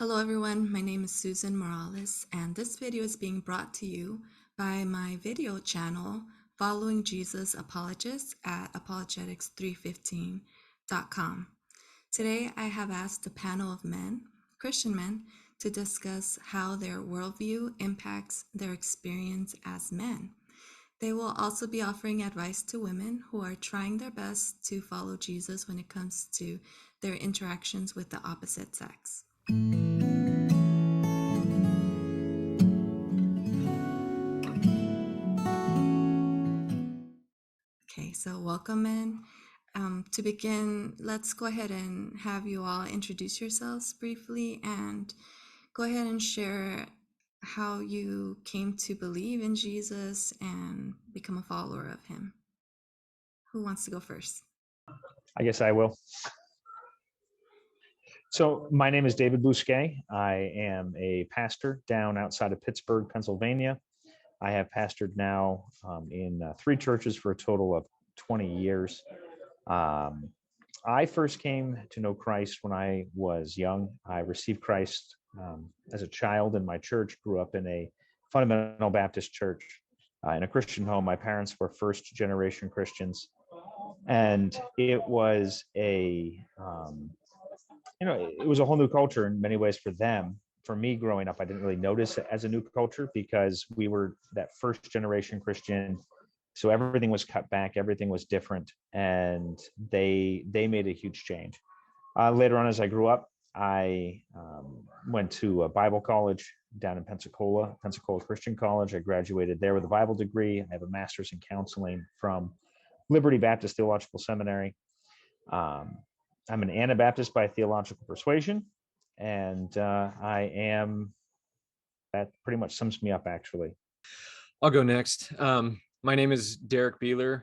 Hello everyone, my name is Susan Morales, and this video is being brought to you by my video channel, Following Jesus Apologists at apologetics315.com. Today I have asked a panel of men, Christian men, to discuss how their worldview impacts their experience as men. They will also be offering advice to women who are trying their best to follow Jesus when it comes to their interactions with the opposite sex. Okay, so welcome in. To begin, let's go ahead and have you all introduce yourselves briefly and go ahead and share how you came to believe in Jesus and become a follower of him. Who wants to go first? I guess I will. So my name is David Bousquet. I am a pastor down outside of Pittsburgh, Pennsylvania. I have pastored now in 3 churches for a total of 20 years. I first came to know Christ when I was young. I received Christ as a child in my church, grew up in a fundamental Baptist church in a Christian home. My parents were first generation Christians. And it was it was a whole new culture in many ways for them. For me growing up, I didn't really notice it as a new culture because we were that first generation Christian. So everything was cut back, everything was different, and they made a huge change. Later on, as I grew up, I went to a Bible college down in Pensacola Christian College. I graduated there with a Bible degree. I have a master's in counseling from Liberty Baptist Theological Seminary. I'm an Anabaptist by theological persuasion, and that pretty much sums me up, actually. I'll go next. My name is Derrik Behler.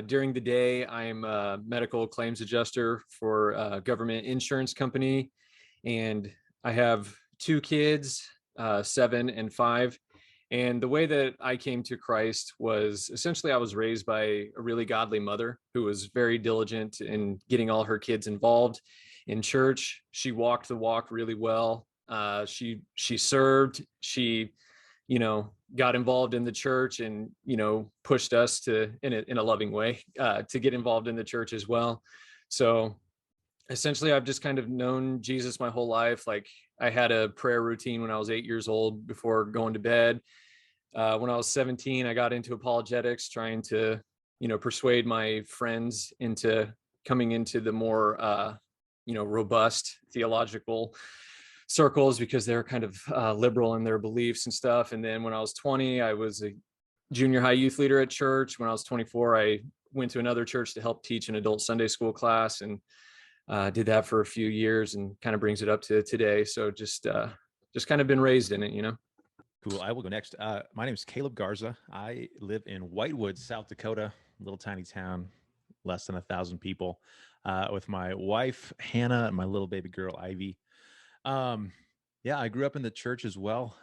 During the day, I'm a medical claims adjuster for a government insurance company, and I have 2 kids, 7 and 5. And the way that I came to Christ was essentially I was raised by a really godly mother who was very diligent in getting all her kids involved in church. She walked the walk really well. She served. She, got involved in the church and, pushed us to, in a loving way, to get involved in the church as well. So essentially, I've just kind of known Jesus my whole life. Like I had a prayer routine when I was 8 years old before going to bed. When I was 17, I got into apologetics, trying to, persuade my friends into coming into the more, robust theological circles because they're kind of liberal in their beliefs and stuff. And then when I was 20, I was a junior high youth leader at church. When I was 24, I went to another church to help teach an adult Sunday school class and did that for a few years and kind of brings it up to today. So just kind of been raised in it, Cool. I will go next. My name is Caleb Garza. I live in Whitewood, South Dakota, a little tiny town, less than 1,000 people, with my wife, Hannah, and my little baby girl, Ivy. Yeah, I grew up in the church as well.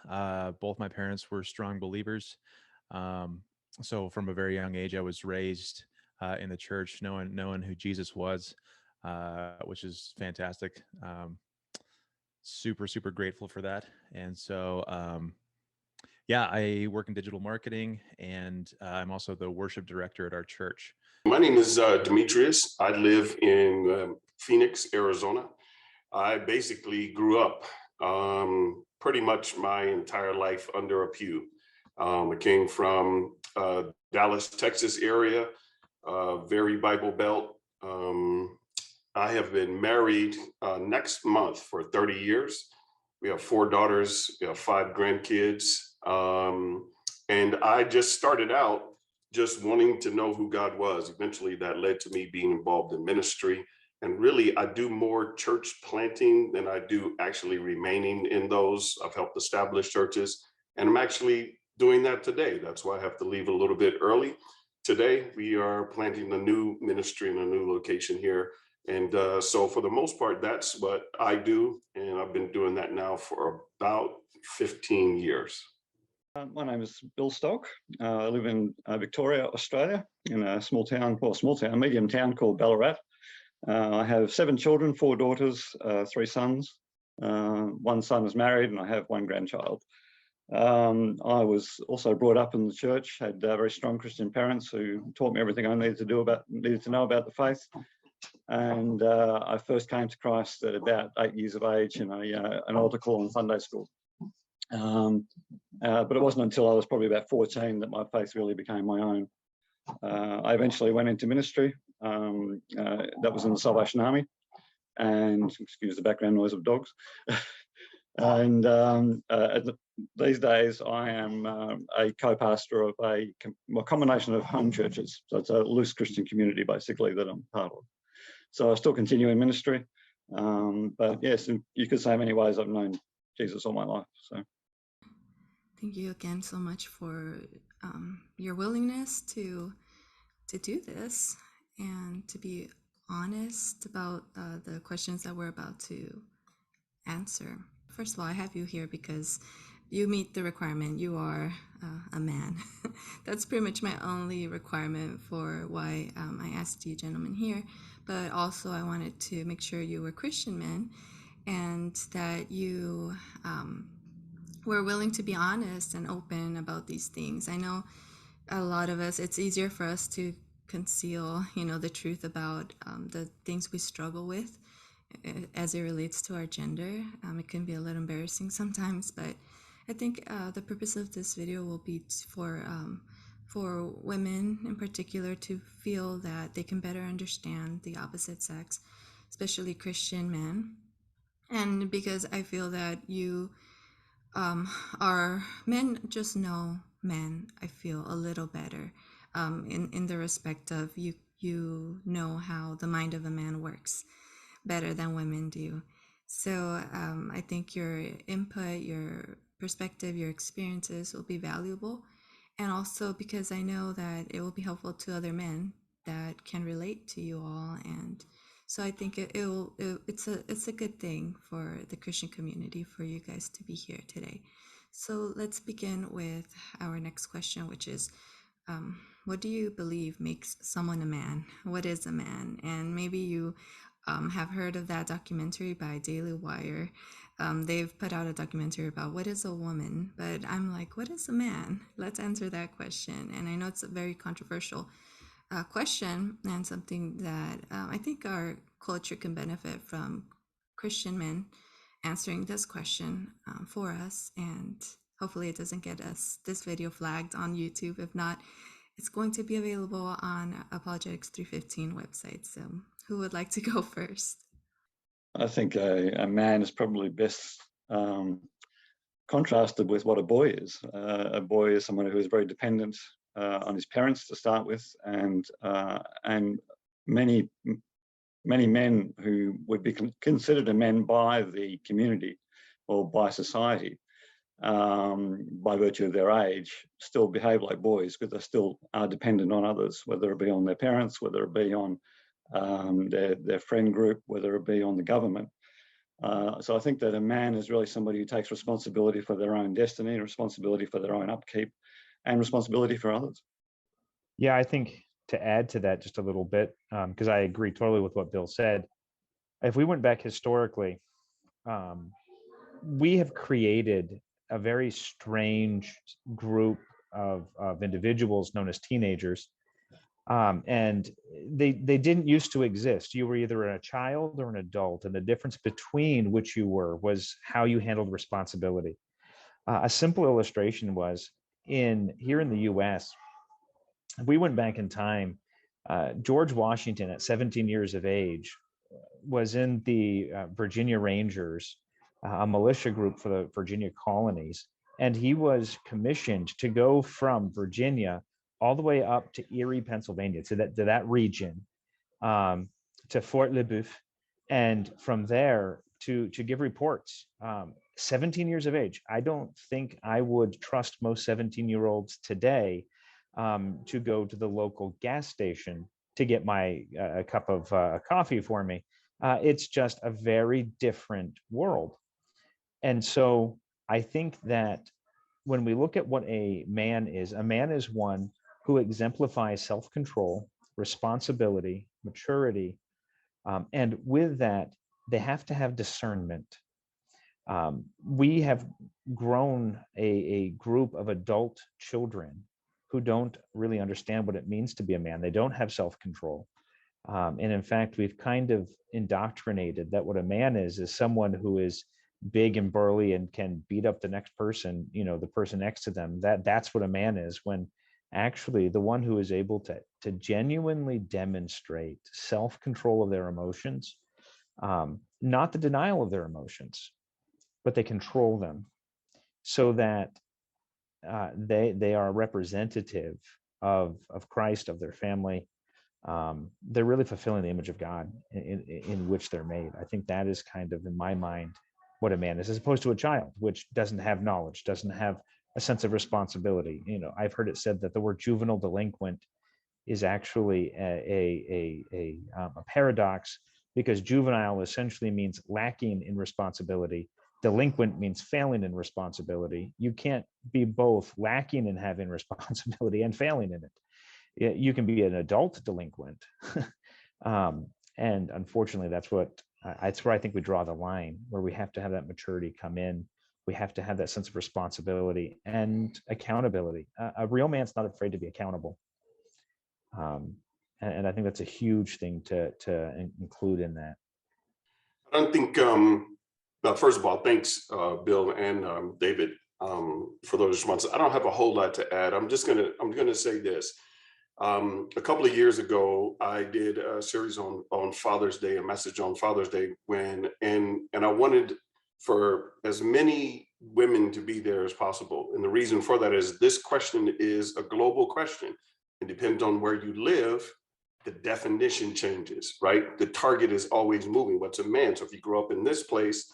Both my parents were strong believers. So from a very young age, I was raised in the church, knowing who Jesus was, which is fantastic. Super, super grateful for that. And so, yeah, I work in digital marketing, and I'm also the worship director at our church. My name is Demetrius. I live in Phoenix, Arizona. I basically grew up pretty much my entire life under a pew. I came from Dallas, Texas area, very Bible Belt. I have been married next month for 30 years. We have 4 daughters, we have 5 grandkids. And I just started out just wanting to know who God was. Eventually that led to me being involved in ministry. And really, I do more church planting than I do actually remaining in those. I've helped establish churches, and I'm actually doing that today. That's why I have to leave a little bit early. Today, we are planting a new ministry in a new location here. And so for the most part, that's what I do. And I've been doing that now for about 15 years. My name is Bill Stolk. I live in Victoria, Australia, in a medium town called Ballarat. I have 7 children, 4 daughters, 3 sons. One son is married, and I have one grandchild. I was also brought up in the church, had very strong Christian parents who taught me everything I needed to know about the faith. And I first came to Christ at about 8 years of age in an altar call in Sunday school. But it wasn't until I was probably about 14 that my faith really became my own. I eventually went into ministry. That was in the Salvation Army. And excuse the background noise of dogs. And these days, I am a co-pastor of a combination of home churches. So it's a loose Christian community, basically, that I'm part of. So I still continue in ministry. But yes, you could say in many ways I've known Jesus all my life. So thank you again so much for your willingness to do this and to be honest about the questions that we're about to answer. First of all, I have you here because you meet the requirement. You are a man. That's pretty much my only requirement for why I asked you gentlemen here. But also I wanted to make sure you were Christian men and that you were willing to be honest and open about these things. I know a lot of us, it's easier for us to conceal, the truth about the things we struggle with as it relates to our gender. It can be a little embarrassing sometimes, but I think the purpose of this video will be for women in particular to feel that they can better understand the opposite sex, especially Christian men. And because I feel that you are men just know men, I feel a little better in the respect of you know how the mind of a man works better than women do. So I think your input, your perspective, your experiences will be valuable. And also because I know that it will be helpful to other men that can relate to you all. And so I think it's a good thing for the Christian community for you guys to be here today. So let's begin with our next question, which is, what do you believe makes someone a man? What is a man? And maybe you have heard of that documentary by Daily Wire. They've put out a documentary about what is a woman, but I'm like, what is a man? Let's answer that question. And I know it's a very controversial question and something that I think our culture can benefit from Christian men answering this question for us. And hopefully it doesn't get this video flagged on YouTube. If not, it's going to be available on Apologetics 315 website. So who would like to go first? I think a man is probably best contrasted with what a boy is. A boy is someone who is very dependent on his parents to start with, and many men who would be considered a men by the community or by society, by virtue of their age, still behave like boys because they still are dependent on others, whether it be on their parents, whether it be on their friend group, whether it be on the government. So I think that a man is really somebody who takes responsibility for their own destiny, responsibility for their own upkeep, and responsibility for others. Yeah, I think to add to that just a little bit, because I agree totally with what Bill said. If we went back historically, we have created a very strange group of individuals known as teenagers. And they didn't used to exist. You were either a child or an adult, and the difference between which you were was how you handled responsibility. A simple illustration was here in the US, if we went back in time, George Washington at 17 years of age was in the Virginia Rangers, a militia group for the Virginia colonies. And he was commissioned to go from Virginia all the way up to Erie, Pennsylvania, to that region, to Fort Le Boeuf, and from there to give reports. 17 years of age. I don't think I would trust most 17-year-olds today to go to the local gas station to get a cup of coffee for me. It's just a very different world. And so I think that when we look at what a man is one who exemplifies self-control, responsibility, maturity, and with that, they have to have discernment. We have grown a group of adult children who don't really understand what it means to be a man. They don't have self-control. And in fact, we've kind of indoctrinated that what a man is someone who is big and burly and can beat up the next person, the person next to them. That's what a man is, when actually the one who is able to genuinely demonstrate self-control of their emotions, not the denial of their emotions, but they control them so that they are representative of Christ, of their family. They're really fulfilling the image of God in which they're made. I think that is kind of, in my mind, what a man is, as opposed to a child, which doesn't have knowledge, doesn't have a sense of responsibility. I've heard it said that the word juvenile delinquent is actually a paradox, because juvenile essentially means lacking in responsibility. Delinquent means failing in responsibility. You can't be both lacking in having responsibility and failing in it. You can be an adult delinquent. And unfortunately, that's where I think we draw the line, where we have to have that maturity come in. We have to have that sense of responsibility and accountability. A real man's not afraid to be accountable. And I think that's a huge thing to include in that. I don't think, first of all, thanks, Bill and David, for those responses. I don't have a whole lot to add. I'm gonna say this. A couple of years ago, I did a series on Father's Day, a message on Father's Day, and I wanted for as many women to be there as possible. And the reason for that is this question is a global question. It depends on where you live, the definition changes, right? The target is always moving. What's a man? So if you grow up in this place,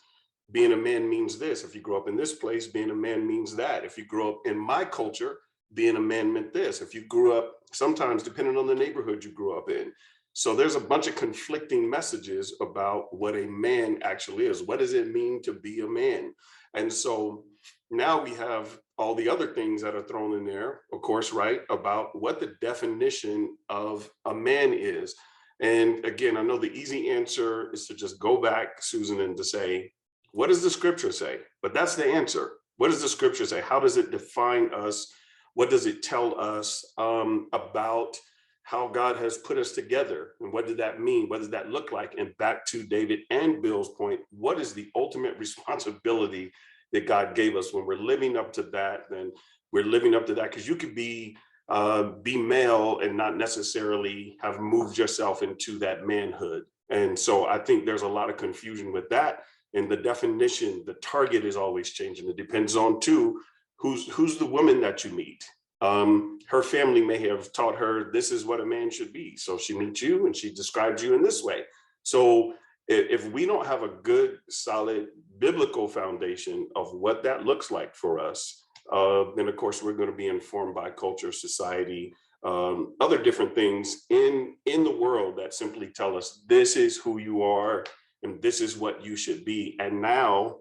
being a man means this. If you grow up in this place, being a man means that. If you grow up in my culture, being a man meant this. If you grew up, sometimes depending on the neighborhood you grew up in. So there's a bunch of conflicting messages about what a man actually is. What does it mean to be a man? And so now we have all the other things that are thrown in there, of course, right, about what the definition of a man is. And again, I know the easy answer is to just go back, Susan, and to say, what does the scripture say? But that's the answer. What does the scripture say? How does it define us? What does it tell us about how God has put us together? And what did that mean? What does that look like? And back to David and Bill's point, what is the ultimate responsibility that God gave us? When we're living up to that, then we're living up to that, because you could be male and not necessarily have moved yourself into that manhood. And so I think there's a lot of confusion with that. And the definition, the target is always changing. It depends on, too, who's the woman that you meet. Her family may have taught her this is what a man should be. So she meets you and she describes you in this way. So if we don't have a good, solid biblical foundation of what that looks like for us, then of course we're going to be informed by culture, society, other different things in the world that simply tell us this is who you are and this is what you should be. And now,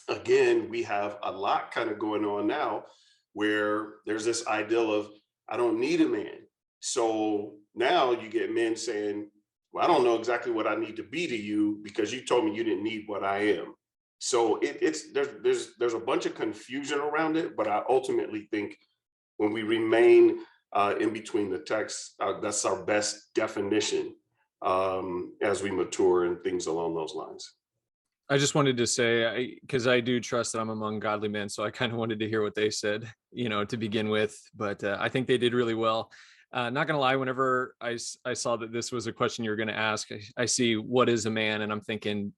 again, we have a lot kind of going on now where there's this ideal of, I don't need a man. So now you get men saying, well, I don't know exactly what I need to be to you because you told me you didn't need what I am. So there's a bunch of confusion around it, but I ultimately think when we remain in between the texts, that's our best definition as we mature and things along those lines. I just wanted to say, because I do trust that I'm among godly men, so I kind of wanted to hear what they said, to begin with. But I think they did really well. Not gonna lie, whenever I saw that this was a question you were gonna ask, I see what is a man, and I'm thinking,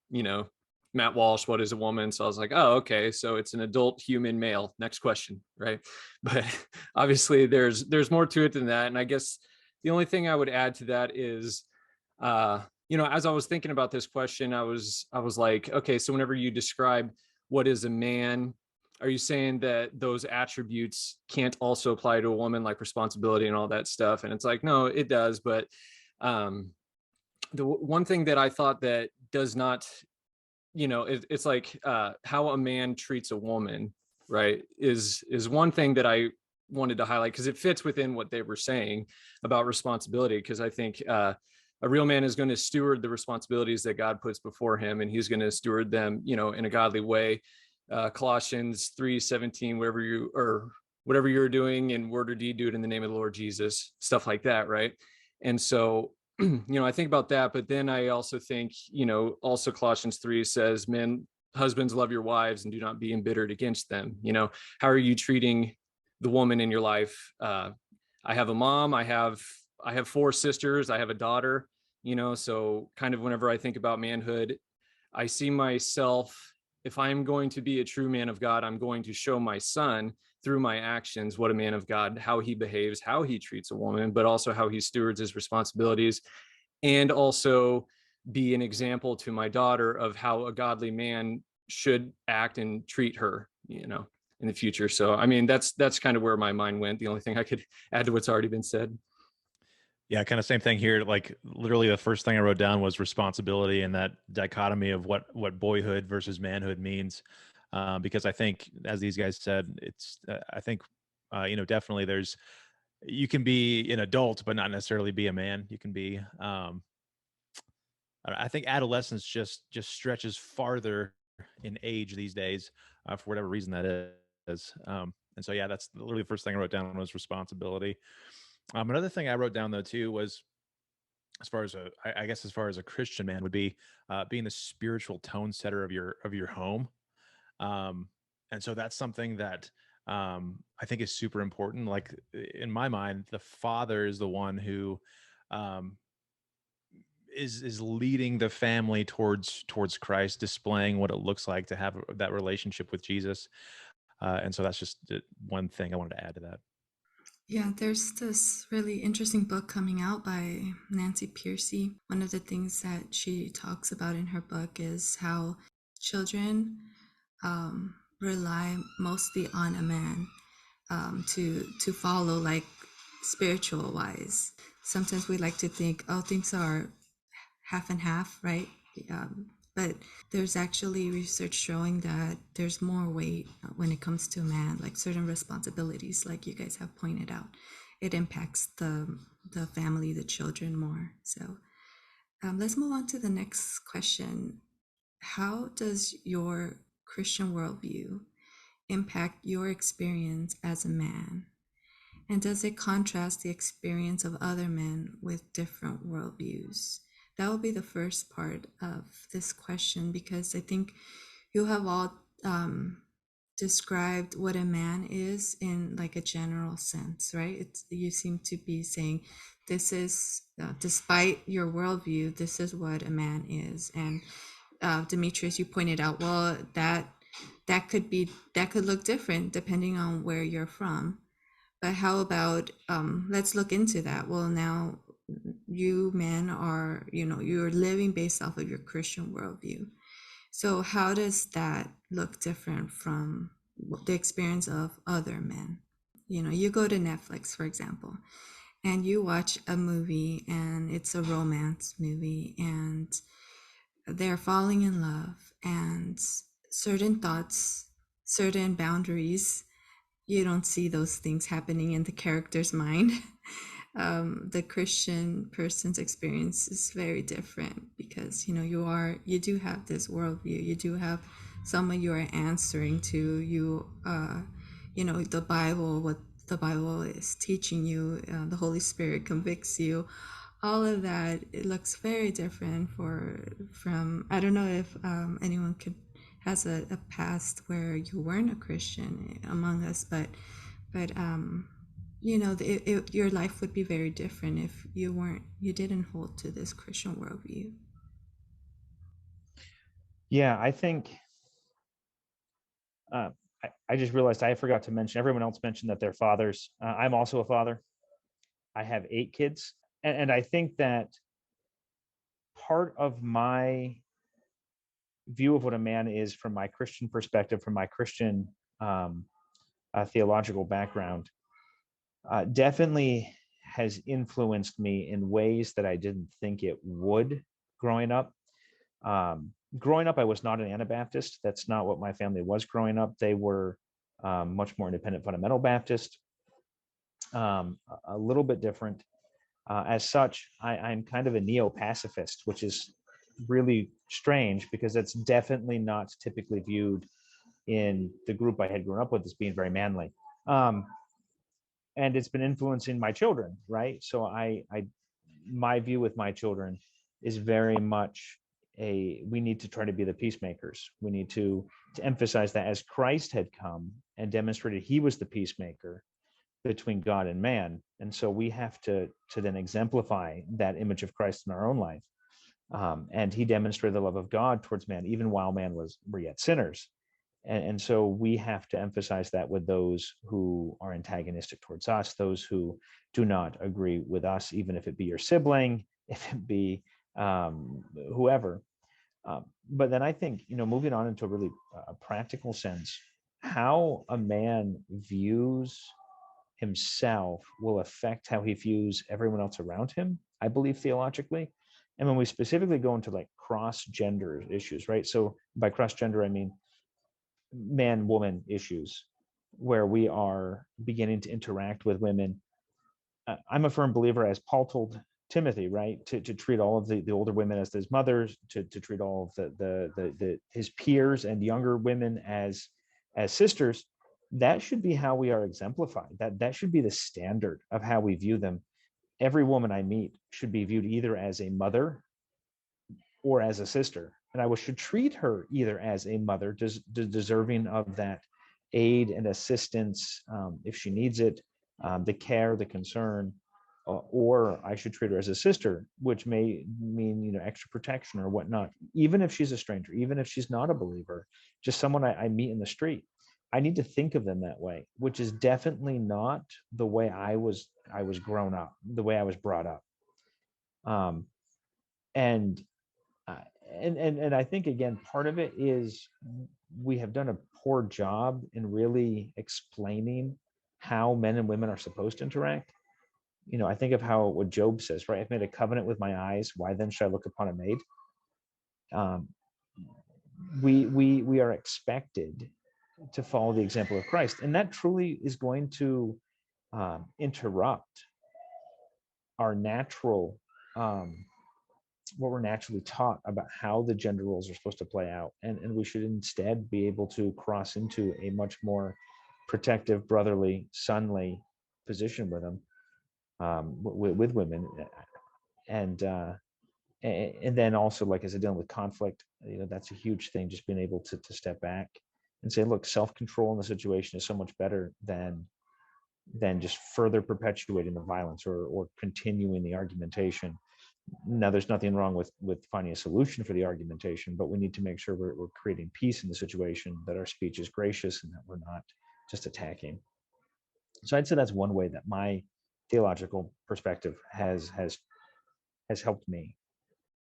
Matt Walsh, what is a woman? So I was like, oh, okay, so it's an adult human male. Next question, right? But obviously, there's more to it than that. And I guess the only thing I would add to that is, as I was thinking about this question, I was like, okay, so whenever you describe what is a man, are you saying that those attributes can't also apply to a woman, like responsibility and all that stuff? And it's like, no, it does. But the one thing that I thought that does not, it's like how a man treats a woman, right, is one thing that I wanted to highlight, because it fits within what they were saying about responsibility. Because I think a real man is going to steward the responsibilities that God puts before him, and he's going to steward them, in a godly way. Colossians 3:17, whatever you're doing in word or deed, do it in the name of the Lord Jesus, stuff like that, right? And so, I think about that, but then I also think, also Colossians 3 says, men, husbands, love your wives and do not be embittered against them. How are you treating the woman in your life? I have a mom, I have 4 sisters, I have a daughter, so kind of whenever I think about manhood, I see myself, if I'm going to be a true man of God, I'm going to show my son through my actions what a man of God, how he behaves, how he treats a woman, but also how he stewards his responsibilities, and also be an example to my daughter of how a godly man should act and treat her, in the future. So, I mean, that's kind of where my mind went. The only thing I could add to what's already been said. Yeah, kind of same thing here. Like literally the first thing I wrote down was responsibility and that dichotomy of what boyhood versus manhood means. Because I think, as these guys said, it's, I think, definitely you can be an adult, but not necessarily be a man. You can be, I think adolescence just stretches farther in age these days, for whatever reason that is. And so, yeah, that's literally the first thing I wrote down was responsibility. Another thing I wrote down though too was, as far as a Christian man would be, being the spiritual tone setter of your home. And so that's something that I think is super important. Like in my mind, the father is the one who is leading the family towards Christ, displaying what it looks like to have that relationship with Jesus. And so that's just one thing I wanted to add to that. Yeah, there's this really interesting book coming out by Nancy Pearcey. One of the things that she talks about in her book is how children rely mostly on a man to follow, like spiritual wise. Sometimes we like to think, oh, things are half and half, right? But there's actually research showing that there's more weight when it comes to a man, like certain responsibilities, like you guys have pointed out. It impacts the family, the children more. So let's move on to the next question. How does your Christian worldview impact your experience as a man? And does it contrast the experience of other men with different worldviews? That will be the first part of this question, because I think you have all described what a man is in like a general sense, right? You seem to be saying this is, despite your worldview, this is what a man is. And Demetrius, you pointed out, well, that could look different depending on where you're from. But how about let's look into that. Well, now you men are, you're living based off of your Christian worldview. So how does that look different from the experience of other men? You go to Netflix, for example, and you watch a movie and it's a romance movie and they're falling in love, and certain thoughts, certain boundaries, you don't see those things happening in the character's mind. The Christian person's experience is very different because you do have this worldview, you do have someone you are answering to, the Bible, what the Bible is teaching you, the Holy Spirit convicts you. All of that, it looks very different from I don't know if anyone has a past where you weren't a Christian among us, but your life would be very different if you didn't hold to this Christian worldview. Yeah, I think I just realized I forgot to mention, everyone else mentioned that they're fathers. I'm also a father. I have 8 kids. And I think that part of my view of what a man is from my Christian perspective, from my Christian theological background, definitely has influenced me in ways that I didn't think it would growing up. Growing up, I was not an Anabaptist. That's not what my family was growing up. They were much more independent fundamental Baptist, a little bit different. As such, I'm kind of a neo-pacifist, which is really strange because that's definitely not typically viewed in the group I had grown up with as being very manly. And it's been influencing my children, right? So my view with my children is very much we need to try to be the peacemakers. We need to emphasize that as Christ had come and demonstrated he was the peacemaker between God and man. And so we have to then exemplify that image of Christ in our own life. And he demonstrated the love of God towards man, even while were yet sinners. And so we have to emphasize that with those who are antagonistic towards us, those who do not agree with us, even if it be your sibling, if it be whoever. But then I think, moving on into a really practical sense, how a man views himself will affect how he views everyone else around him, I believe, theologically. And when we specifically go into like cross-gender issues, right? So by cross-gender, I mean man-woman issues, where we are beginning to interact with women. I'm a firm believer, as Paul told Timothy, right, to treat all of the older women as his mothers, to treat all of his peers and younger women as sisters. That should be how we are exemplified. That should be the standard of how we view them. Every woman I meet should be viewed either as a mother or as a sister, and I should treat her either as a mother, deserving of that aid and assistance if she needs it, the care, the concern, or I should treat her as a sister, which may mean extra protection or whatnot, even if she's a stranger, even if she's not a believer, just someone I meet in the street. I need to think of them that way, which is definitely not the way I was grown up, the way I was brought up. And I think, again, part of it is we have done a poor job in really explaining how men and women are supposed to interact. I think of what Job says, right? I've made a covenant with my eyes. Why then should I look upon a maid? We are expected to follow the example of Christ, and that truly is going to interrupt our natural what we're naturally taught about how the gender roles are supposed to play out. And we should instead be able to cross into a much more protective, brotherly, sonly position with them, with women. And then also, like, as a dealing with conflict, that's a huge thing, just being able to step back and say, look, self-control in the situation is so much better than just further perpetuating the violence or continuing the argumentation. Now, there's nothing wrong with finding a solution for the argumentation, but we need to make sure we're creating peace in the situation, that our speech is gracious and that we're not just attacking. So I'd say that's one way that my theological perspective has helped me.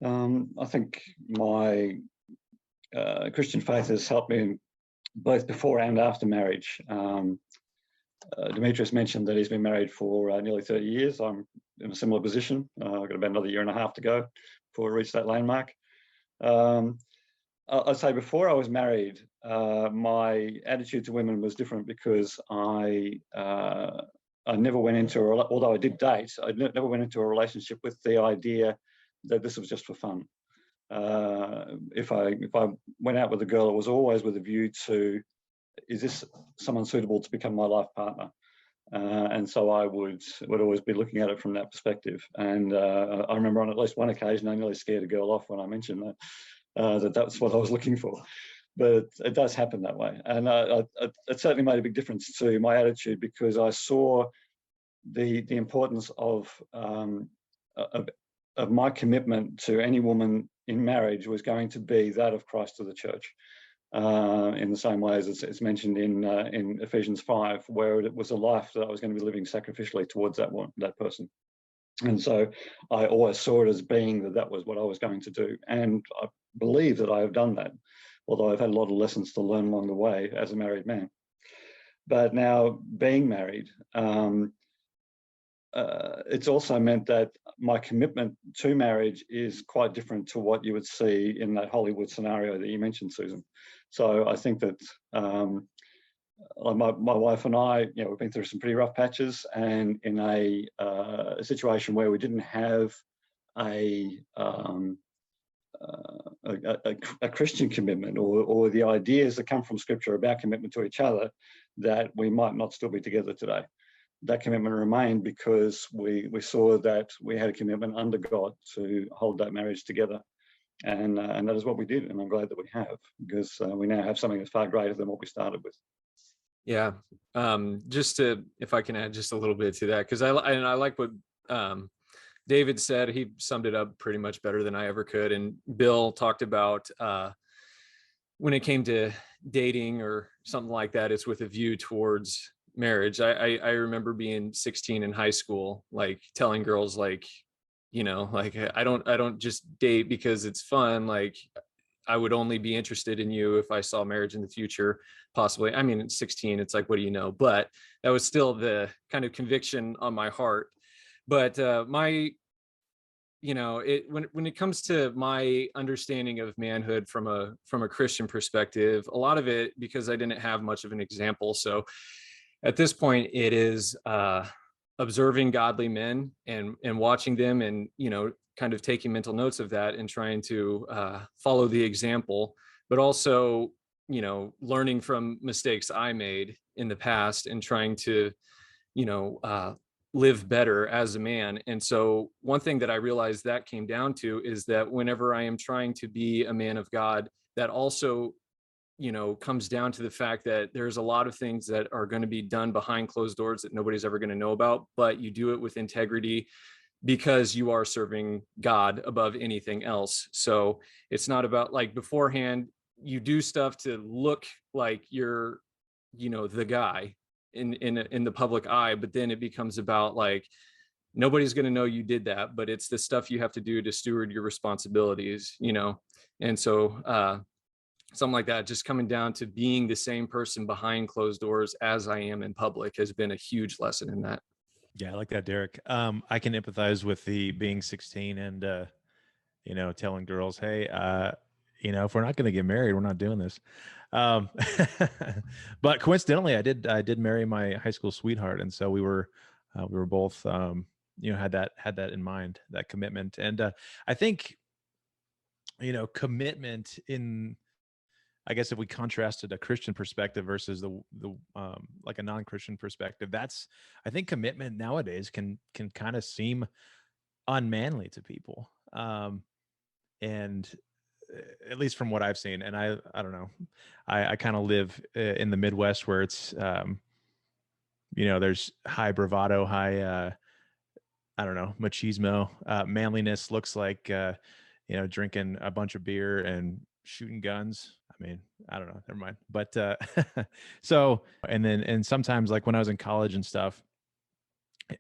I think my Christian faith has helped me both before and after marriage. Demetrius mentioned that he's been married for nearly 30 years. I'm in a similar position. I've got about another year and a half to go before I reach that landmark. I'd say before I was married, my attitude to women was different because I never went into, although I did date, I never went into a relationship with the idea that this was just for fun. If I went out with a girl, it was always with a view to, is this someone suitable to become my life partner? And so I would always be looking at it from that perspective. And I remember on at least one occasion, I nearly scared a girl off when I mentioned that that's what I was looking for. But it does happen that way. And it certainly made a big difference to my attitude, because I saw the importance of my commitment to any woman in marriage was going to be that of Christ to the church. In the same way as it's mentioned in Ephesians 5, where it was a life that I was going to be living sacrificially towards that person. And so I always saw it as being that was what I was going to do. And I believe that I have done that, although I've had a lot of lessons to learn along the way as a married man. But now, being married, it's also meant that my commitment to marriage is quite different to what you would see in that Hollywood scenario that you mentioned, Susan. So I think that my wife and I, we've been through some pretty rough patches, and in a situation where we didn't have a Christian commitment, or the ideas that come from Scripture about commitment to each other, that we might not still be together today. That commitment remained because we saw that we had a commitment under God to hold that marriage together. And that is what we did. And I'm glad that we have, because we now have something that's far greater than what we started with. Yeah. If I can add just a little bit to that, because I like what David said. He summed it up pretty much better than I ever could. And Bill talked about when it came to dating or something like that, it's with a view towards marriage. I remember being 16 in high school, like telling girls, like, like I don't just date because it's fun. Like, I would only be interested in you if I saw marriage in the future, possibly. I mean, at 16, it's like, what do you know? But that was still the kind of conviction on my heart. But when it comes to my understanding of manhood from a Christian perspective, a lot of it, because I didn't have much of an example. So at this point, it is observing godly men and watching them, and kind of taking mental notes of that and trying to follow the example, but also learning from mistakes I made in the past and trying to live better as a man. And so one thing that I realized that came down to is that whenever I am trying to be a man of God, that also comes down to the fact that there's a lot of things that are going to be done behind closed doors that nobody's ever going to know about, but you do it with integrity because you are serving God above anything else. So it's not about, like, beforehand, you do stuff to look like you're, the guy in the public eye, but then it becomes about, like, nobody's going to know you did that, but it's the stuff you have to do to steward your responsibilities, And so something like that, just coming down to being the same person behind closed doors as I am in public, has been a huge lesson in that. Yeah, I like that, Derek. I can empathize with the being 16 and telling girls, hey, if we're not going to get married, we're not doing this. But coincidentally, I did marry my high school sweetheart, and so we were both had that in mind, that commitment. And I think commitment in, I guess, if we contrasted a Christian perspective versus the like a non-Christian perspective, I think commitment nowadays can kind of seem unmanly to people. And at least from what I've seen, and I don't know, I kind of live in the Midwest, where it's there's high bravado, high I don't know, machismo. Manliness looks like drinking a bunch of beer and shooting guns. I mean, I don't know, never mind. But so, and sometimes, like when I was in college and stuff,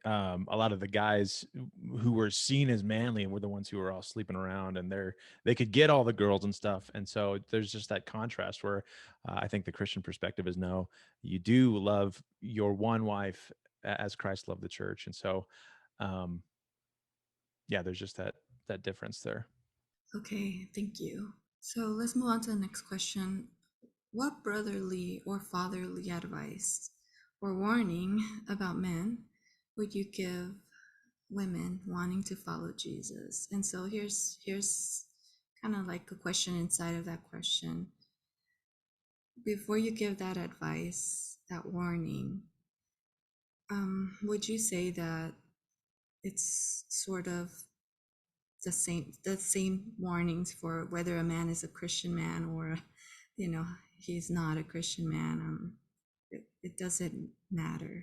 a lot of the guys who were seen as manly were the ones who were all sleeping around, and they could get all the girls and stuff. And so there's just that contrast where I think the Christian perspective is, no, you do love your one wife as Christ loved the church. And so there's just that difference there. Okay, thank you. So let's move on to the next question. What brotherly or fatherly advice or warning about men would you give women wanting to follow Jesus? And so here's kind of like a question inside of that question. Before you give that advice, that warning, would you say that it's sort of the same warnings for whether a man is a Christian man or he's not a Christian man? It doesn't matter.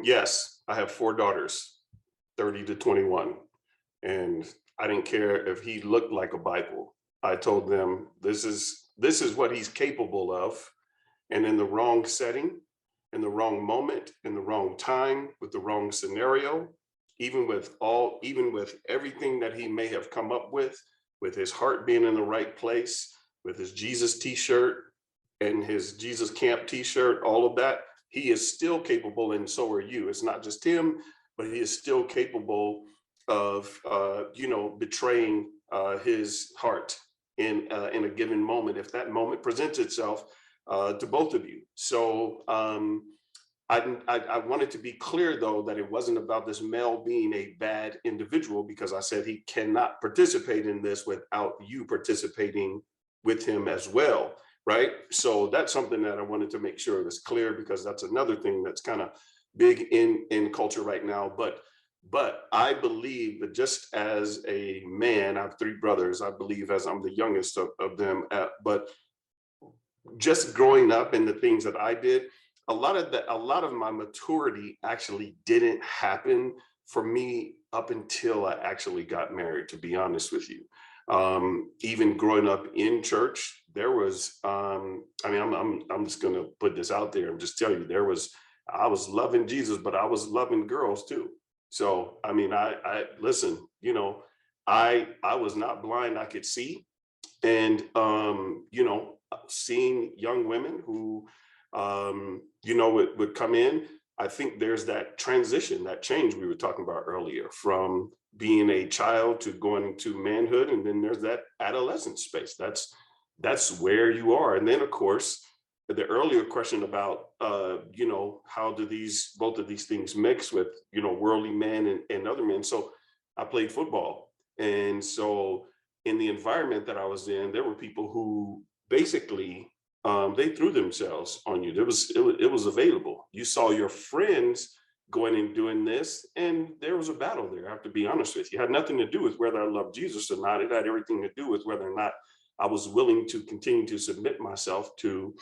Yes, I have 4 daughters, 30 to 21, and I didn't care if he looked like a Bible. I told them this is what he's capable of, and in the wrong setting, in the wrong moment, in the wrong time, with the wrong scenario, even with everything that he may have come up with his heart being in the right place, with his Jesus t-shirt and his Jesus camp t-shirt, all of that, he is still capable, and so are you. It's not just him, but he is still capable of betraying his heart. in a given moment, if that moment presents itself to both of you. So I wanted to be clear, though, that it wasn't about this male being a bad individual, because I said he cannot participate in this without you participating with him as well, right? So that's something that I wanted to make sure was clear, because that's another thing that's kind of big in culture right now. But I believe that just as a man, I have 3 brothers, I believe, as I'm the youngest of them, but just growing up and the things that I did, a lot of my maturity actually didn't happen for me up until I actually got married, to be honest with you. Even growing up in church, there was, I mean, I'm just gonna put this out there and just tell you, I was loving Jesus, but I was loving girls too. So, I mean, I listen, you know, I was not blind, I could see. And, you know, seeing young women who, you know, would come in, I think there's that transition, that change we were talking about earlier, from being a child to going into manhood. And then there's that adolescent space. That's where you are. And then, of course, the earlier question about, you know, how do both of these things mix with, you know, worldly men and other men. So I played football. And so in the environment that I was in, there were people who basically, they threw themselves on you. It was available. You saw your friends going and doing this, and there was a battle there. I have to be honest with you. It had nothing to do with whether I loved Jesus or not. It had everything to do with whether or not I was willing to continue to submit myself to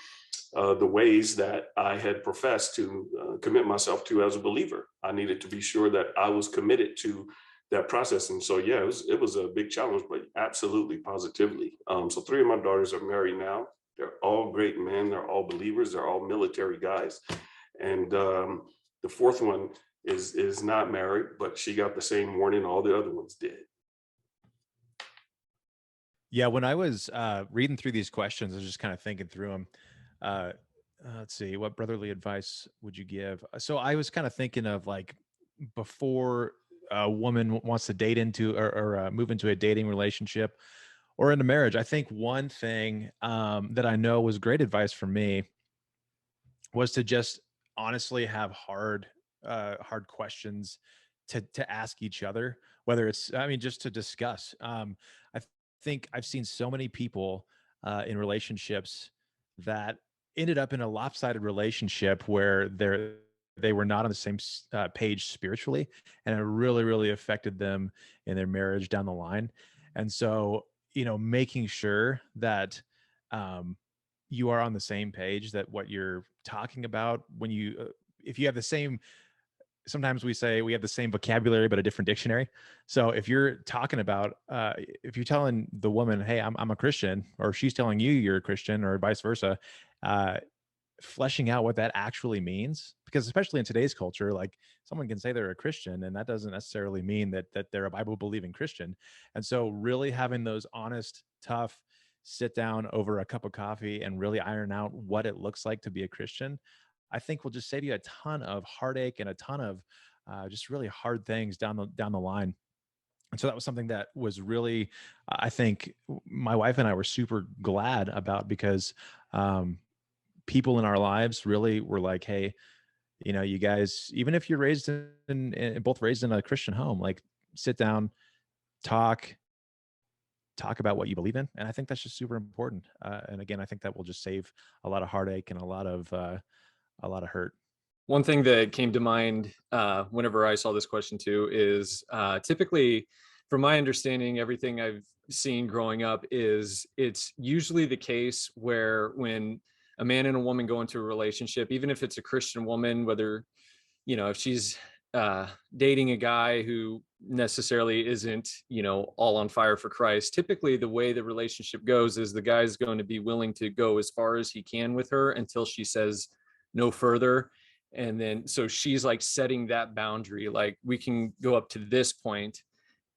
the ways that I had professed to commit myself to as a believer. I needed to be sure that I was committed to that process. And so, yeah, it was a big challenge, but absolutely, positively. So 3 of my daughters are married now. They're all great men. They're all believers. They're all military guys. And the 4th one is not married, but she got the same warning all the other ones did. Yeah, when I was reading through these questions, I was just kind of thinking through them. Let's see, what brotherly advice would you give? So I was kind of thinking of, like, before a woman wants to date into or move into a dating relationship or into marriage, I think one thing that I know was great advice for me was to just honestly have hard questions to ask each other, whether it's, I mean, just to discuss. I think I've seen so many people in relationships that ended up in a lopsided relationship where they were not on the same page spiritually, and it really, really affected them in their marriage down the line. And so, you know, making sure that you are on the same page, that what you're talking about, when you if you have the same, sometimes we say we have the same vocabulary but a different dictionary. So if you're talking about if you're telling the woman, hey, I'm a Christian, or she's telling you you're a Christian, or vice versa, fleshing out what that actually means, because especially in today's culture, like, someone can say they're a Christian and that doesn't necessarily mean that they're a Bible believing Christian. And so really having those honest, tough sit down over a cup of coffee and really iron out what it looks like to be a Christian, I think will just save you a ton of heartache and a ton of just really hard things down the line. And so that was something that was really, I think my wife and I were super glad about, because people in our lives really were like, hey, you know, you guys, even if you're raised both raised in a Christian home, like, sit down, talk about what you believe in. And I think that's just super important. And again, I think that will just save a lot of heartache and a lot of hurt. One thing that came to mind whenever I saw this question too is typically, from my understanding, everything I've seen growing up is it's usually the case where when a man and a woman go into a relationship, even if it's a Christian woman, whether, you know, if she's dating a guy who necessarily isn't, you know, all on fire for Christ, typically the way the relationship goes is the guy's going to be willing to go as far as he can with her until she says no further. And then so she's like setting that boundary, like, we can go up to this point,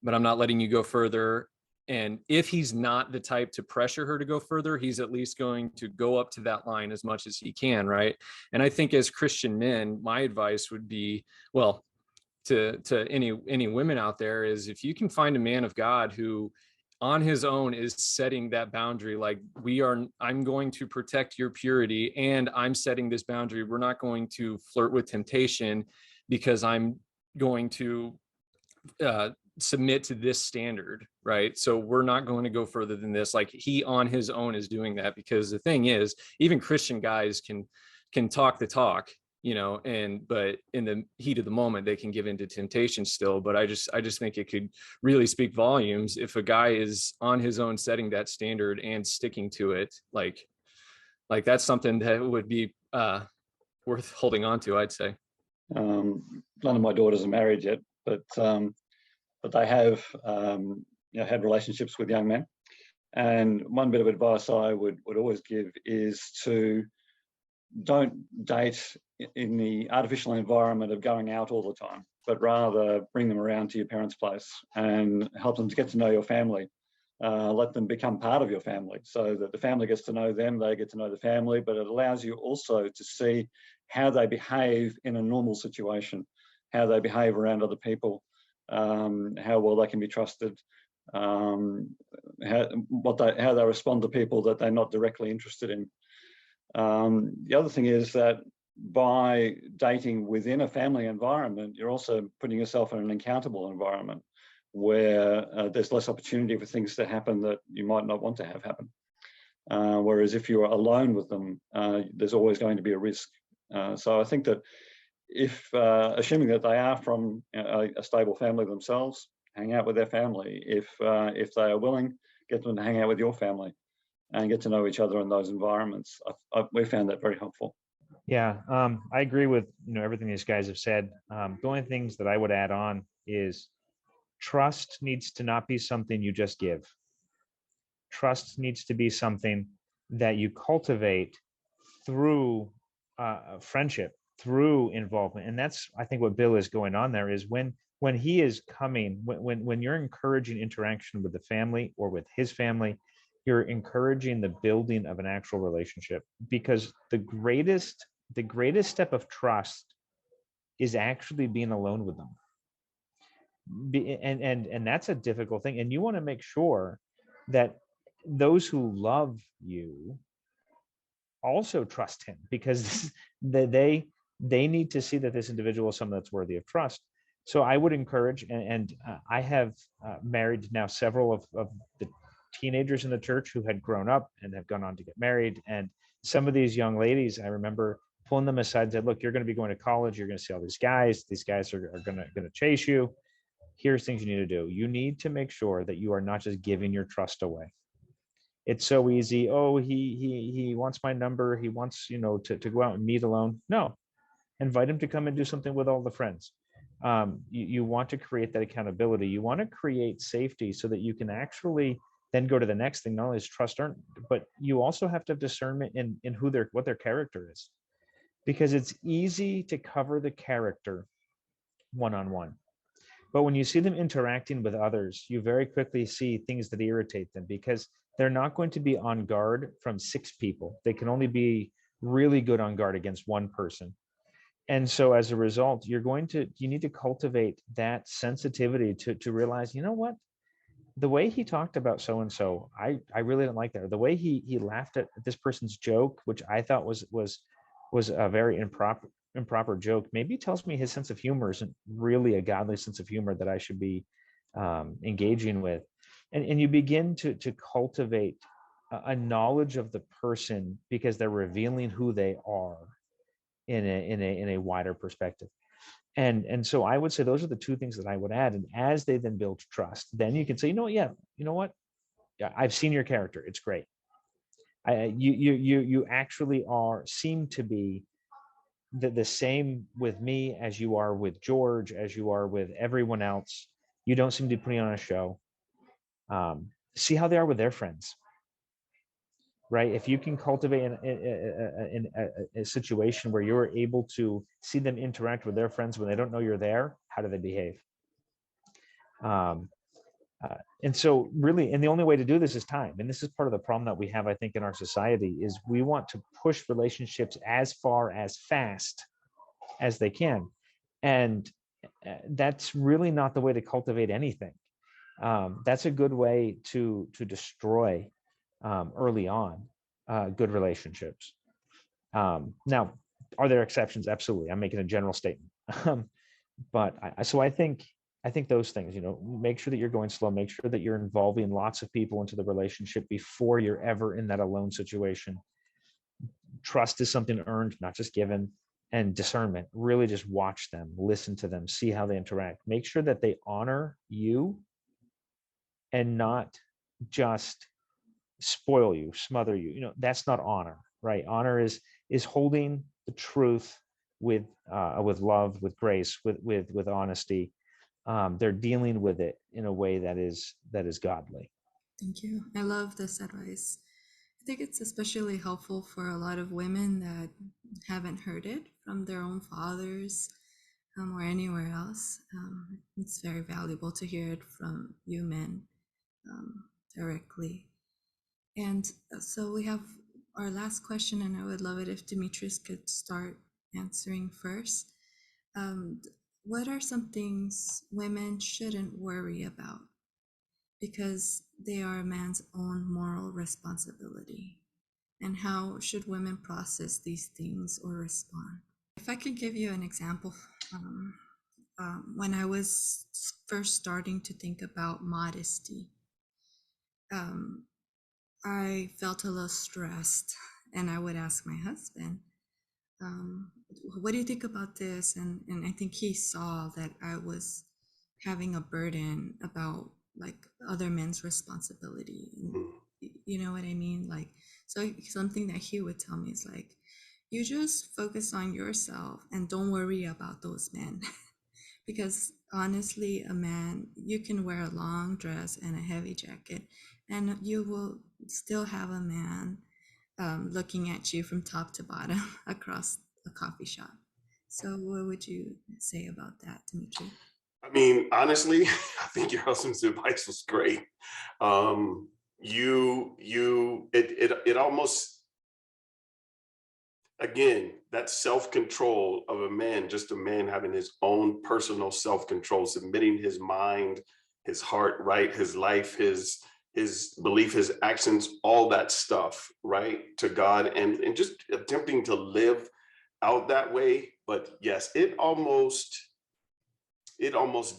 but I'm not letting you go further. And if he's not the type to pressure her to go further, he's at least going to go up to that line as much as he can, right? And I think as Christian men, my advice would be, well, to any women out there, is if you can find a man of God who on his own is setting that boundary. Like, I'm going to protect your purity, and I'm setting this boundary. We're not going to flirt with temptation because I'm going to submit to this standard, right? So we're not going to go further than this. Like, he on his own is doing that, because the thing is, even Christian guys can talk the talk, but in the heat of the moment they can give into temptation still. But I just think it could really speak volumes if a guy is on his own setting that standard and sticking to it. Like that's something that would be worth holding on to, I'd say. None of my daughters are married yet, but they have had relationships with young men. And one bit of advice I would always give is to don't date in the artificial environment of going out all the time, but rather bring them around to your parents' place and help them to get to know your family. Let them become part of your family, so that the family gets to know them, they get to know the family, but it allows you also to see how they behave in a normal situation, how they behave around other people, how well they can be trusted, how they respond to people that they're not directly interested in. The other thing is that by dating within a family environment, you're also putting yourself in an accountable environment where there's less opportunity for things to happen that you might not want to have happen. Whereas if you're alone with them, there's always going to be a risk. So I think that if, assuming that they are from a stable family themselves, hang out with their family. If they are willing, get them to hang out with your family and get to know each other in those environments. We found that very helpful. Yeah, I agree with everything these guys have said. The only things that I would add on is trust needs to not be something you just give. Trust needs to be something that you cultivate through friendship, through involvement. And that's, I think, what Bill is going on there is when he is coming, when you're encouraging interaction with the family or with his family, you're encouraging the building of an actual relationship, because the greatest step of trust is actually being alone with them. And that's a difficult thing. And you want to make sure that those who love you also trust him, because they need to see that this individual is someone that's worthy of trust. So I would encourage, and I have married now several of the teenagers in the church who had grown up and have gone on to get married. And some of these young ladies, I remember pulling them aside and said, look, you're going to be going to college. You're going to see all these guys. These guys are going to chase you. Here's things you need to do. You need to make sure that you are not just giving your trust away. It's so easy. Oh, he wants my number. He wants, to go out and meet alone. No, invite him to come and do something with all the friends. You want to create that accountability. You want to create safety so that you can actually then go to the next thing. Not only is trust earned, but you also have to have discernment in what their character is, because it's easy to cover the character one-on-one. But when you see them interacting with others, you very quickly see things that irritate them, because they're not going to be on guard from 6 people. They can only be really good on guard against one person. And so as a result, you need to cultivate that sensitivity to realize, you know what, the way he talked about so-and-so, I really didn't like that. The way he laughed at this person's joke, which I thought was a very improper joke, maybe tells me his sense of humor isn't really a godly sense of humor that I should be engaging with. And you begin to cultivate a knowledge of the person, because they're revealing who they are in a wider perspective. And so I would say those are the 2 things that I would add. And as they then build trust, then you can say, you know what? Yeah, I've seen your character. It's great. You actually seem to be the same with me as you are with George, as you are with everyone else. You don't seem to be putting on a show. See how they are with their friends, right? If you can cultivate a situation where you're able to see them interact with their friends when they don't know you're there, how do they behave? And so really, and the only way to do this is time. And this is part of the problem that we have, I think, in our society, is we want to push relationships as far as fast as they can. And that's really not the way to cultivate anything. That's a good way to destroy early on good relationships. Now, are there exceptions? Absolutely. I'm making a general statement. But I think those things, make sure that you're going slow, make sure that you're involving lots of people into the relationship before you're ever in that alone situation. Trust is something earned, not just given. And discernment, really just watch them, listen to them, see how they interact, make sure that they honor you and not just spoil you, smother you. That's not honor, right? Honor is holding the truth with love, with grace, with honesty. They're dealing with it in a way that is godly. Thank you. I love this advice. I think it's especially helpful for a lot of women that haven't heard it from their own fathers or anywhere else. It's very valuable to hear it from you men directly. And so we have our last question, and I would love it if Demetrius could start answering first. What are some things women shouldn't worry about because they are a man's own moral responsibility? And how should women process these things or respond? If I could give you an example, when I was first starting to think about modesty, I felt a little stressed, and I would ask my husband, what do you think about this? And I think he saw that I was having a burden about like other men's responsibility. You know what I mean? Like, so something that he would tell me is like, you just focus on yourself and don't worry about those men. Because honestly, a man, you can wear a long dress and a heavy jacket and you will still have a man looking at you from top to bottom across a coffee shop. So what would you say about that, Dimitri? I mean, honestly, I think your husband's advice was great. It almost, again, that self-control of a man, just a man having his own personal self-control, submitting his mind, his heart, right, his life, his belief, his actions, all that stuff, right, to God, and just attempting to live out that way. But yes, it almost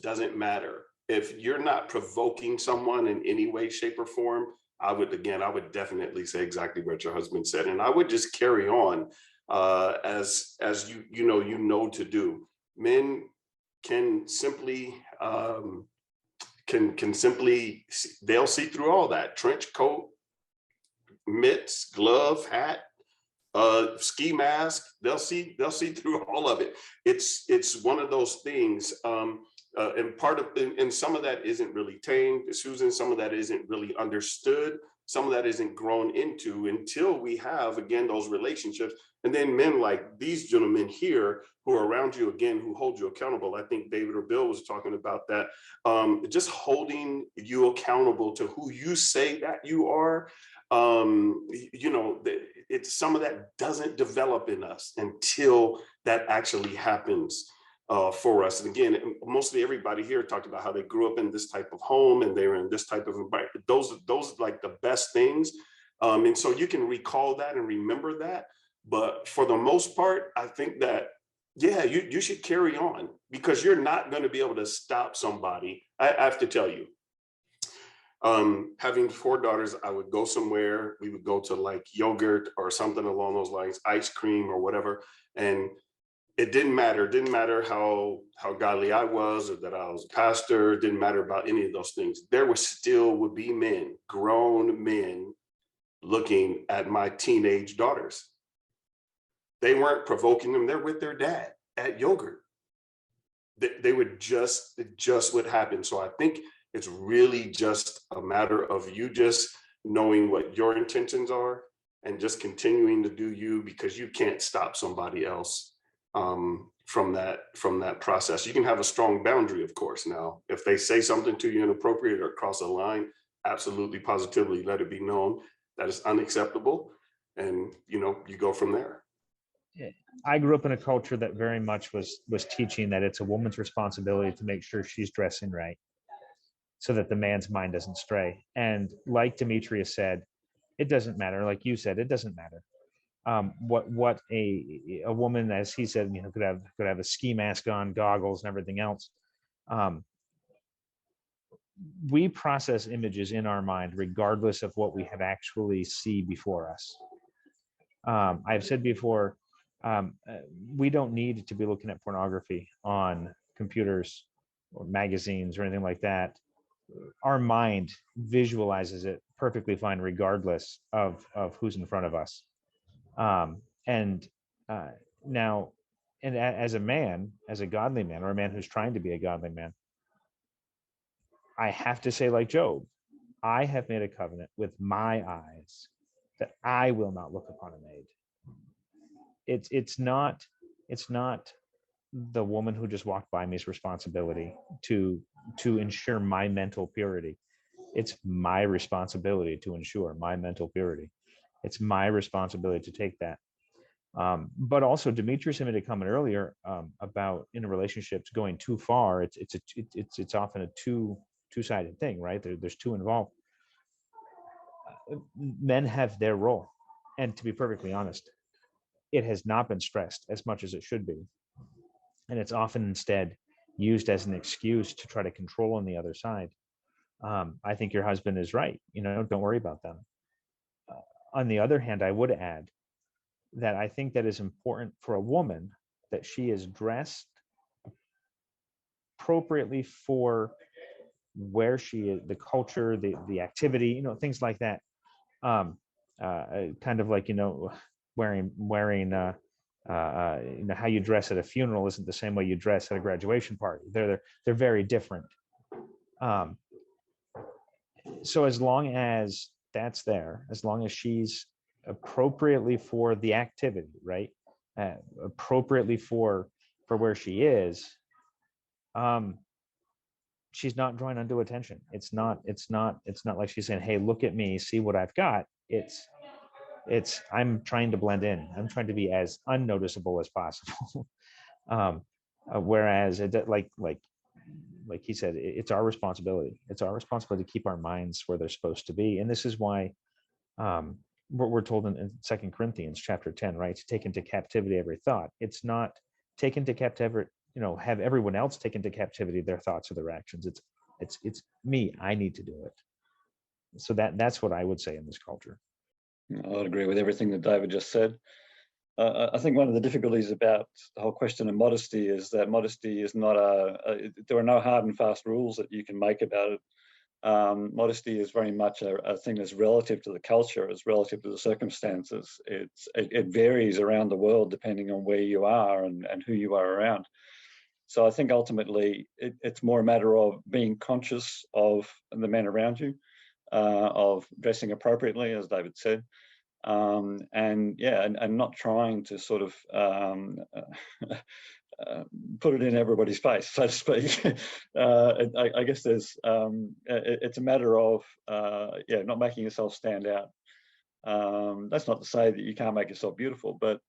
doesn't matter if you're not provoking someone in any way, shape, or form. I would definitely say exactly what your husband said, and I would just carry on as you know to do. Men can simply they'll see through all that trench coat, mitts, glove, hat, ski mask. They'll see through all of it. It's one of those things. And some of that isn't really tamed, Susan. Some of that isn't really understood. Some of that isn't grown into until we have, again, those relationships. And then men like these gentlemen here who are around you, again, who hold you accountable. I think David or Bill was talking about that. Just holding you accountable to who you say that you are. It's some of that doesn't develop in us until that actually happens for us. And again, mostly everybody here talked about how they grew up in this type of home and they were in this type of environment. Those are like the best things. And so you can recall that and remember that. But for the most part, I think that, yeah, you should carry on, because you're not going to be able to stop somebody. I have to tell you, having 4 daughters, I would go somewhere, we would go to like yogurt or something along those lines, ice cream or whatever. And it didn't matter how godly I was or that I was a pastor. It didn't matter about any of those things. There would be men, grown men, looking at my teenage daughters. They weren't provoking them. They're with their dad at yogurt. They would just would happen. So I think it's really just a matter of you just knowing what your intentions are and just continuing to do you, because you can't stop somebody else from that process. You can have a strong boundary, of course. Now, if they say something to you inappropriate or cross a line, absolutely, positively let it be known that is unacceptable, and you go from there. I grew up in a culture that very much was teaching that it's a woman's responsibility to make sure she's dressing right. so that the man's mind doesn't stray. And like Demetrius said, it doesn't matter. Like you said, it doesn't matter. What a woman, as he said, could have a ski mask on, goggles, and everything else. We process images in our mind regardless of what we have actually see before us. I've said before, we don't need to be looking at pornography on computers or magazines or anything like that. Our mind visualizes it perfectly fine regardless of who's in front of us. And now, and as a man, as a godly man, or a man who's trying to be a godly man, I have to say, like Job, I have made a covenant with my eyes that I will not look upon a maid. It's not the woman who just walked by me's responsibility to ensure my mental purity. It's my responsibility to ensure my mental purity. It's my responsibility to take that. But also, Demetrius made a comment earlier about in relationships going too far. It's often a two-sided thing, right? There's two involved. Men have their role, and to be perfectly honest, it has not been stressed as much as it should be, and it's often instead used as an excuse to try to control on the other side. I think your husband is right. Don't worry about them. On the other hand, I would add that I think that is important for a woman, that she is dressed appropriately for where she is, the culture, the activity, things like that. Kind of like, wearing how you dress at a funeral isn't the same way you dress at a graduation party. They're very different. So as long as that's there, as long as she's appropriately for the activity, right? Appropriately for where she is, she's not drawing undue attention. It's not like she's saying, hey, look at me, see what I've got. It's I'm trying to blend in. I'm trying to be as unnoticeable as possible. Whereas like he said, it's our responsibility. It's our responsibility to keep our minds where they're supposed to be. And this is why we're told in 2 Corinthians chapter 10, right, to take into captivity every thought. It's not take into captivity, have everyone else take into captivity their thoughts or their actions. It's me. I need to do it. So that's what I would say in this culture. I would agree with everything that David just said. I think one of the difficulties about the whole question of modesty is that modesty is not there are no hard and fast rules that you can make about it. Modesty is very much a thing that's relative to the culture, it's relative to the circumstances. It varies around the world depending on where you are and who you are around. So I think ultimately it's more a matter of being conscious of the men around you, of dressing appropriately, as David said, and not trying to sort of put it in everybody's face, so to speak. I guess there's it's a matter of not making yourself stand out. That's not to say that you can't make yourself beautiful, but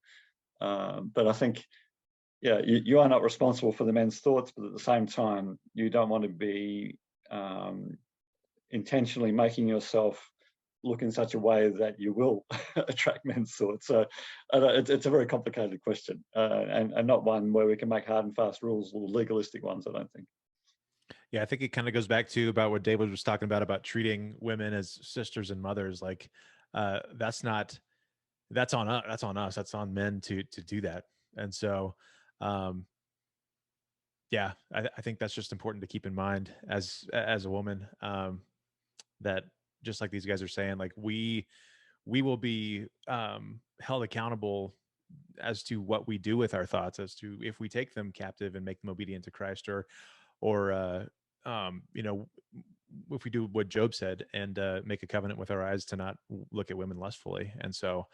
I think you are not responsible for the men's thoughts, but at the same time you don't want to be intentionally making yourself look in such a way that you will attract men's thoughts. So it's a very complicated question, and not one where we can make hard and fast rules or legalistic ones, I don't think. Yeah, I think it kind of goes back to about what David was talking about treating women as sisters and mothers. Like that's on us. That's on men to do that. And so I think that's just important to keep in mind as a woman, that just like these guys are saying, like we will be held accountable as to what we do with our thoughts, as to if we take them captive and make them obedient to Christ, or if we do what Job said and make a covenant with our eyes to not look at women lustfully. And so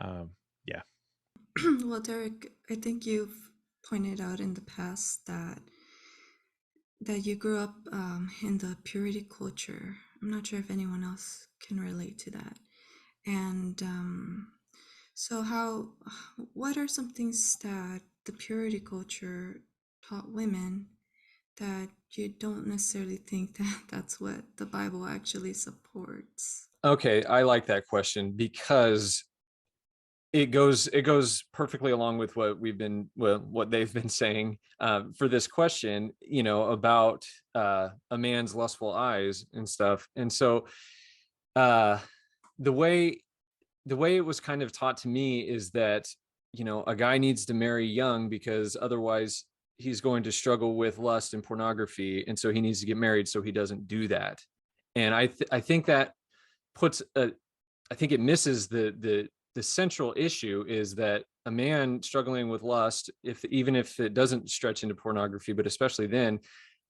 Well, Derrik, I think you've pointed out in the past that you grew up in the purity culture. I'm not sure if anyone else can relate to that. And so what are some things that the purity culture taught women that you don't necessarily think that that's what the Bible actually supports. Okay, I like that question because it goes perfectly along with what they've been saying for this question, about a man's lustful eyes and stuff. And so uh, the way it was kind of taught to me is that a guy needs to marry young because otherwise he's going to struggle with lust and pornography, and so he needs to get married so he doesn't do that. And I think that I think it misses the central issue is that a man struggling with lust, even if it doesn't stretch into pornography, but especially then,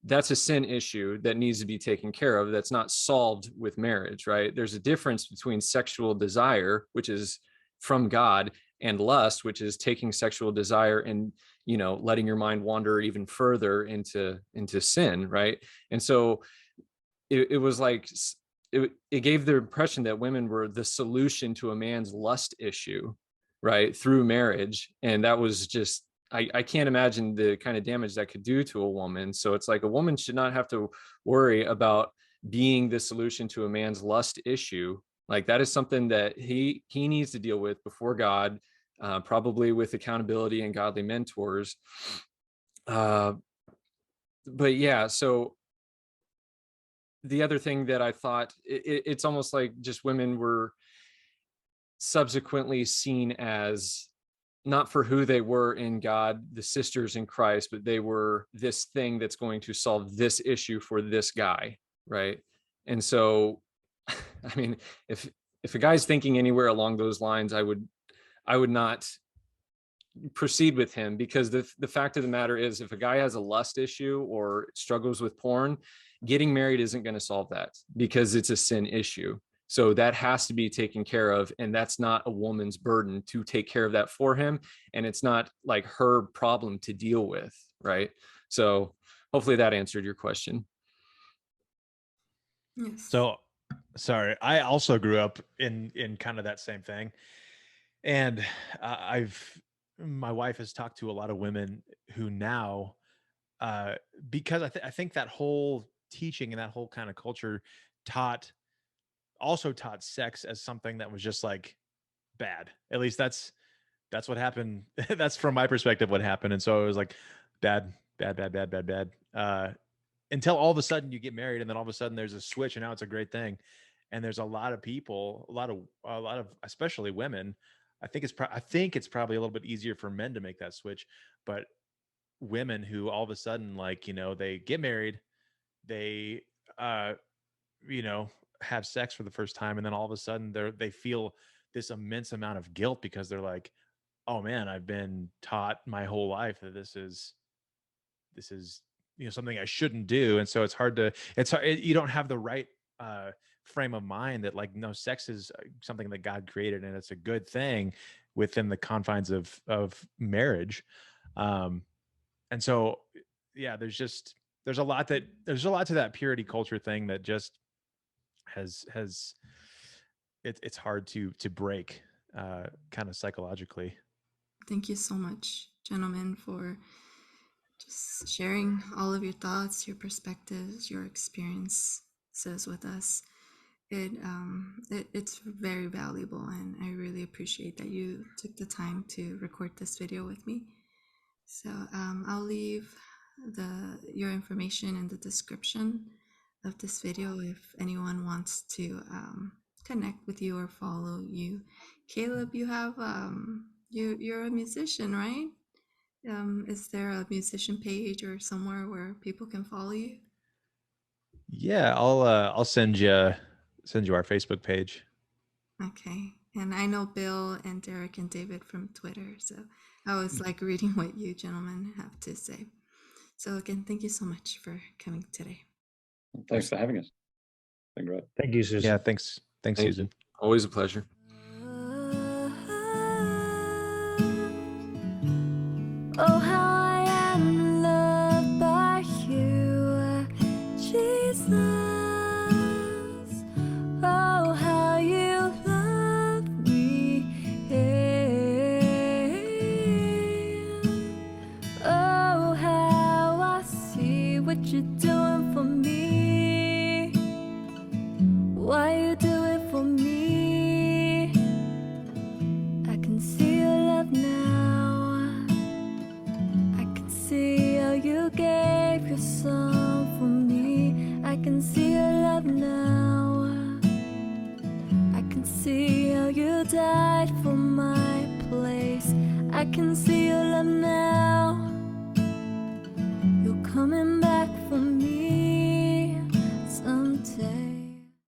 that's a sin issue that needs to be taken care of. That's not solved with marriage, right? There's a difference between sexual desire, which is from God, and lust, which is taking sexual desire and letting your mind wander even further into sin, right? And so it was like it gave the impression that women were the solution to a man's lust issue, right, through marriage. And that was just, I can't imagine the kind of damage that could do to a woman. So it's like a woman should not have to worry about being the solution to a man's lust issue. Like that is something that he needs to deal with before God, probably with accountability and godly mentors. But yeah, so the other thing that I thought, it's almost like just women were subsequently seen as not for who they were in God, the sisters in Christ, but they were this thing that's going to solve this issue for this guy, right? And so, I mean, if a guy's thinking anywhere along those lines, I would not proceed with him, because the fact of the matter is, if a guy has a lust issue or struggles with porn, getting married isn't going to solve that because it's a sin issue. So that has to be taken care of, and that's not a woman's burden to take care of that for him, and it's not like her problem to deal with, right? So hopefully that answered your question. Yes. So, sorry, I also grew up in kind of that same thing, and my wife has talked to a lot of women who now, because I think that whole teaching and that whole kind of culture also taught sex as something that was just like bad. At least that's what happened. That's from my perspective what happened. And so it was like bad, until all of a sudden you get married, and then all of a sudden there's a switch, and now it's a great thing. And there's a lot of people, a lot of especially women. I think it's probably a little bit easier for men to make that switch, but women who all of a sudden, like, they get married, they have sex for the first time, and then all of a sudden they feel this immense amount of guilt because they're like, oh man, I've been taught my whole life that this is something I shouldn't do. And so you don't have the right frame of mind that, like, no, sex is something that God created, and it's a good thing within the confines of marriage. And so, yeah, there's a lot to that purity culture thing that just it's hard to break kind of psychologically. Thank you so much, gentlemen, for just sharing all of your thoughts, your perspectives, your experiences with us. It's very valuable, and I really appreciate that you took the time to record this video with me. So I'll leave your information in the description of this video if anyone wants to connect with you or follow you. Caleb, you have you're a musician, right? Is there a musician page or somewhere where people can follow you? Yeah, I'll send you our Facebook page. Okay. And I know Bill and Derek and David from Twitter, so I was like reading what you gentlemen have to say. So again, thank you so much for coming today. Thanks for having us. Been great. Thank you, Susan. Yeah, thanks, Thank Susan. you. Always a pleasure. Oh, how I am loved by you, Jesus. Oh, how you love me. Oh, how I see what you're doing. see how you died for my place. I can see your love now. You're coming back for me.